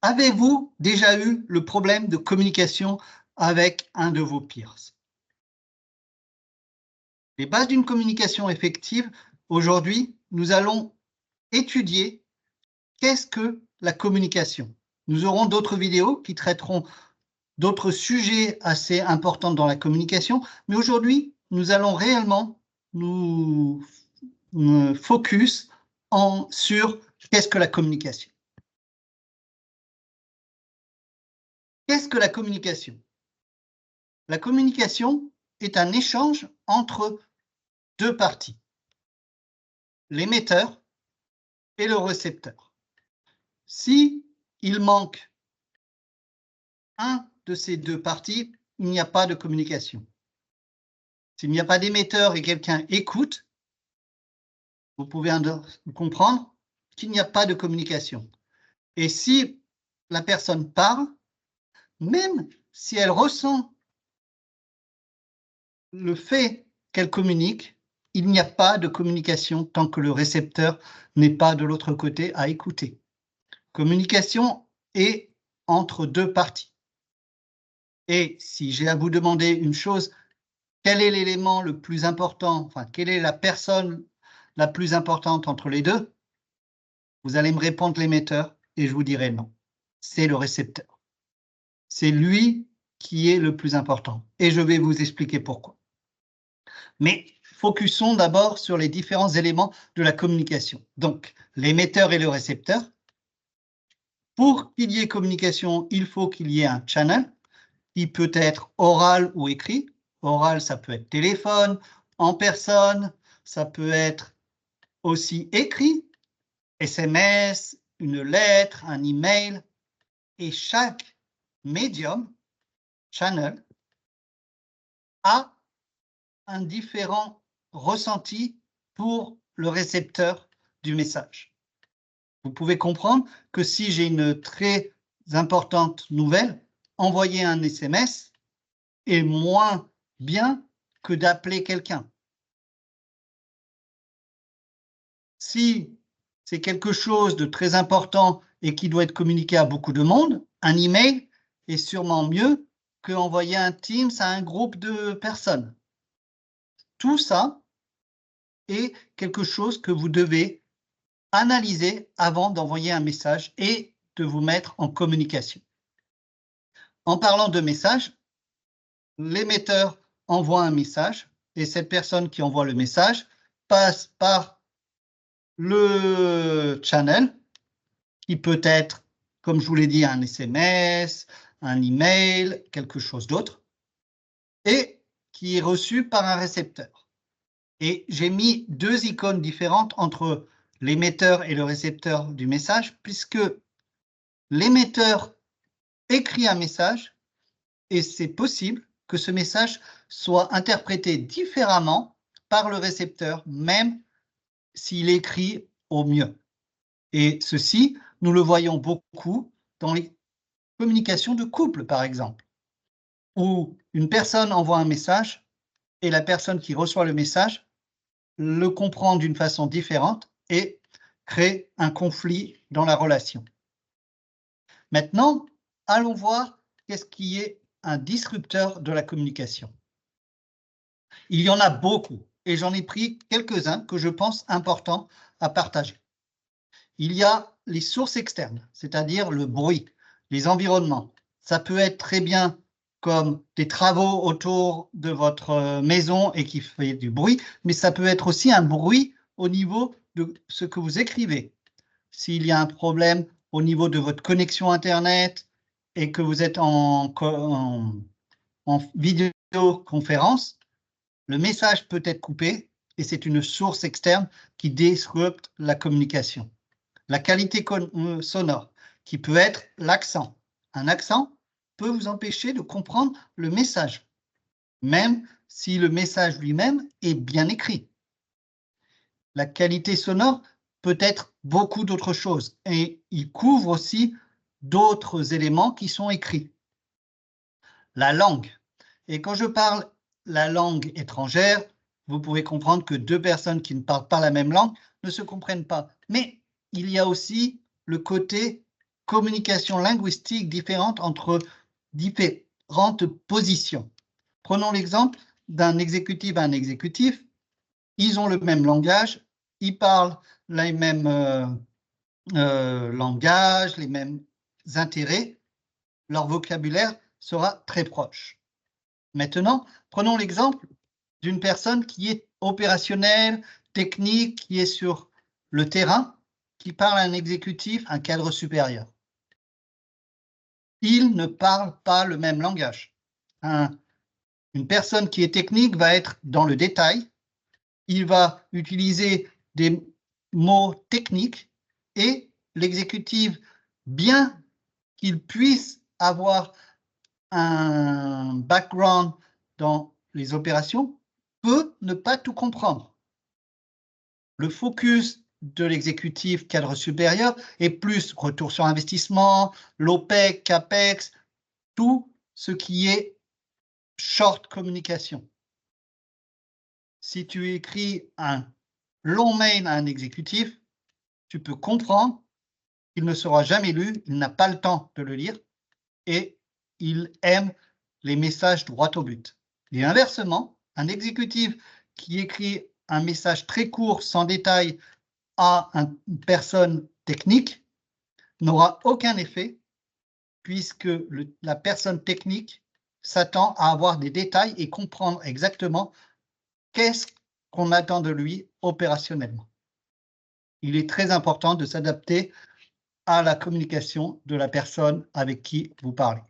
Avez-vous déjà eu le problème de communication avec un de vos peers? Les bases d'une communication effective, aujourd'hui, nous allons étudier qu'est-ce que la communication. Nous aurons d'autres vidéos qui traiteront d'autres sujets assez importants dans la communication, mais aujourd'hui, nous allons réellement nous focus sur qu'est-ce que la communication. Qu'est-ce que la communication? La communication est un échange entre deux parties, l'émetteur et le récepteur. Si il manque un de ces deux parties, il n'y a pas de communication. S'il n'y a pas d'émetteur et quelqu'un écoute, vous pouvez comprendre qu'il n'y a pas de communication. Et si la personne parle, même si elle ressent le fait qu'elle communique, il n'y a pas de communication tant que le récepteur n'est pas de l'autre côté à écouter. Communication est entre deux parties. Et si j'ai à vous demander une chose, quel est l'élément le plus important, enfin, quelle est la personne la plus importante entre les deux? Vous allez me répondre l'émetteur et je vous dirai non. C'est le récepteur. C'est lui qui est le plus important. Et je vais vous expliquer pourquoi. Mais focusons d'abord sur les différents éléments de la communication. Donc, l'émetteur et le récepteur. Pour qu'il y ait communication, il faut qu'il y ait un channel qui peut être oral ou écrit. Oral, ça peut être téléphone, en personne, ça peut être aussi écrit, SMS, une lettre, un email. Et chaque médium, channel, a un différent ressenti pour le récepteur du message. Vous pouvez comprendre que si j'ai une très importante nouvelle, envoyer un SMS est moins bien que d'appeler quelqu'un. Si c'est quelque chose de très important et qui doit être communiqué à beaucoup de monde, un email est sûrement mieux qu'envoyer un Teams à un groupe de personnes. Tout ça est quelque chose que vous devez analyser avant d'envoyer un message et de vous mettre en communication. En parlant de message, l'émetteur envoie un message et cette personne qui envoie le message passe par le channel qui peut être, comme je vous l'ai dit, un SMS, un email, quelque chose d'autre, et qui est reçu par un récepteur. Et j'ai mis deux icônes différentes entre l'émetteur et le récepteur du message, puisque l'émetteur écrit un message et c'est possible que ce message soit interprété différemment par le récepteur, même s'il écrit au mieux. Et ceci, nous le voyons beaucoup dans les communications de couple, par exemple, où une personne envoie un message et la personne qui reçoit le message le comprend d'une façon différente et crée un conflit dans la relation. Maintenant, allons voir qu'est-ce qui est un disrupteur de la communication. Il y en a beaucoup et j'en ai pris quelques-uns que je pense importants à partager. Il y a les sources externes, c'est-à-dire le bruit, les environnements. Ça peut être très bien comme des travaux autour de votre maison et qui fait du bruit, mais ça peut être aussi un bruit au niveau de ce que vous écrivez. S'il y a un problème au niveau de votre connexion Internet et que vous êtes en vidéoconférence, le message peut être coupé et c'est une source externe qui disrupte la communication. La qualité sonore, qui peut être l'accent. Un accent peut vous empêcher de comprendre le message, même si le message lui-même est bien écrit. La qualité sonore peut être beaucoup d'autres choses et il couvre aussi d'autres éléments qui sont écrits. La langue. Et quand je parle la langue étrangère, vous pouvez comprendre que deux personnes qui ne parlent pas la même langue ne se comprennent pas. Mais il y a aussi le côté communication linguistique différente entre différentes positions. Prenons l'exemple d'un exécutif à un exécutif. Ils ont le même langage, ils parlent les mêmes langages, les mêmes intérêts. Leur vocabulaire sera très proche. Maintenant, prenons l'exemple d'une personne qui est opérationnelle, technique, qui est sur le terrain, qui parle à un exécutif, un cadre supérieur. Ils ne parlent pas le même langage. Une personne qui est technique va être dans le détail, il va utiliser des mots techniques et l'exécutif, bien qu'il puisse avoir un background dans les opérations, peut ne pas tout comprendre. Le focus de l'exécutif cadre supérieur est plus retour sur investissement, l'OPEX, CAPEX, tout ce qui est short communication. Si tu écris un long mail à un exécutif, tu peux comprendre qu'il ne sera jamais lu, il n'a pas le temps de le lire et il aime les messages droit au but. Et inversement, un exécutif qui écrit un message très court, sans détail, à une personne technique n'aura aucun effet puisque la personne technique s'attend à avoir des détails et comprendre exactement qu'est-ce qu'on attend de lui opérationnellement. Il est très important de s'adapter à la communication de la personne avec qui vous parlez.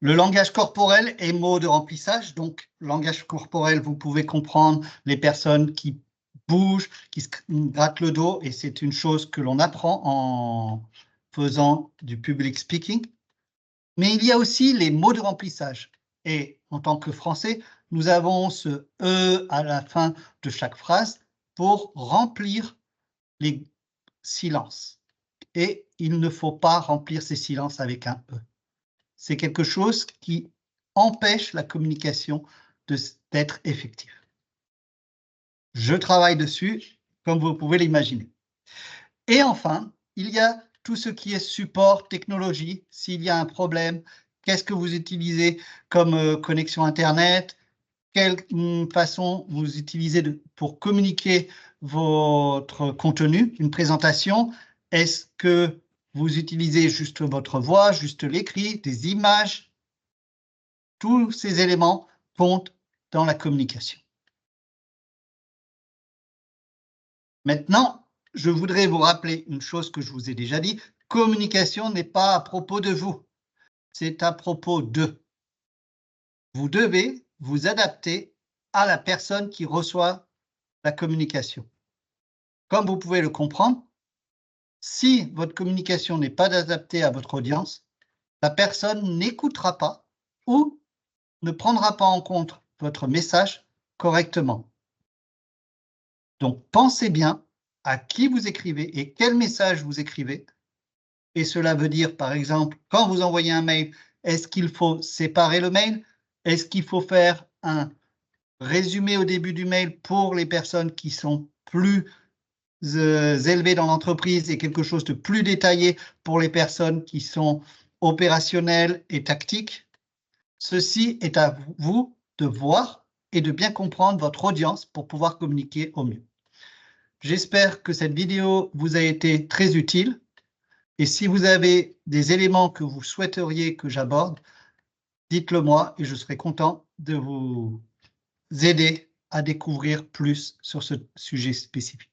Le langage corporel est mot de remplissage. Donc, langage corporel, vous pouvez comprendre les personnes qui bougent, qui se grattent le dos, et c'est une chose que l'on apprend en faisant du public speaking. Mais il y a aussi les mots de remplissage. Et en tant que Français, nous avons ce « e » à la fin de chaque phrase pour remplir les silences. Et il ne faut pas remplir ces silences avec un « e ». C'est quelque chose qui empêche la communication d'être effective. Je travaille dessus, comme vous pouvez l'imaginer. Et enfin, il y a tout ce qui est support, technologie. S'il y a un problème, qu'est-ce que vous utilisez comme connexion Internet? Quelle façon vous utilisez pour communiquer votre contenu, une présentation? Est-ce que vous utilisez juste votre voix, juste l'écrit, des images? Tous ces éléments comptent dans la communication. Maintenant, je voudrais vous rappeler une chose que je vous ai déjà dit. Communication n'est pas à propos de vous, c'est à propos d'eux. Vous devez vous adapter à la personne qui reçoit la communication. Comme vous pouvez le comprendre, si votre communication n'est pas adaptée à votre audience, la personne n'écoutera pas ou ne prendra pas en compte votre message correctement. Donc, pensez bien à qui vous écrivez et quel message vous écrivez. Et cela veut dire, par exemple, quand vous envoyez un mail, est-ce qu'il faut séparer le mail? Est-ce qu'il faut faire un résumé au début du mail pour les personnes qui sont plus élevées dans l'entreprise et quelque chose de plus détaillé pour les personnes qui sont opérationnelles et tactiques? Ceci est à vous de voir et de bien comprendre votre audience pour pouvoir communiquer au mieux. J'espère que cette vidéo vous a été très utile. Et si vous avez des éléments que vous souhaiteriez que j'aborde, dites-le moi et je serai content de vous aider à découvrir plus sur ce sujet spécifique.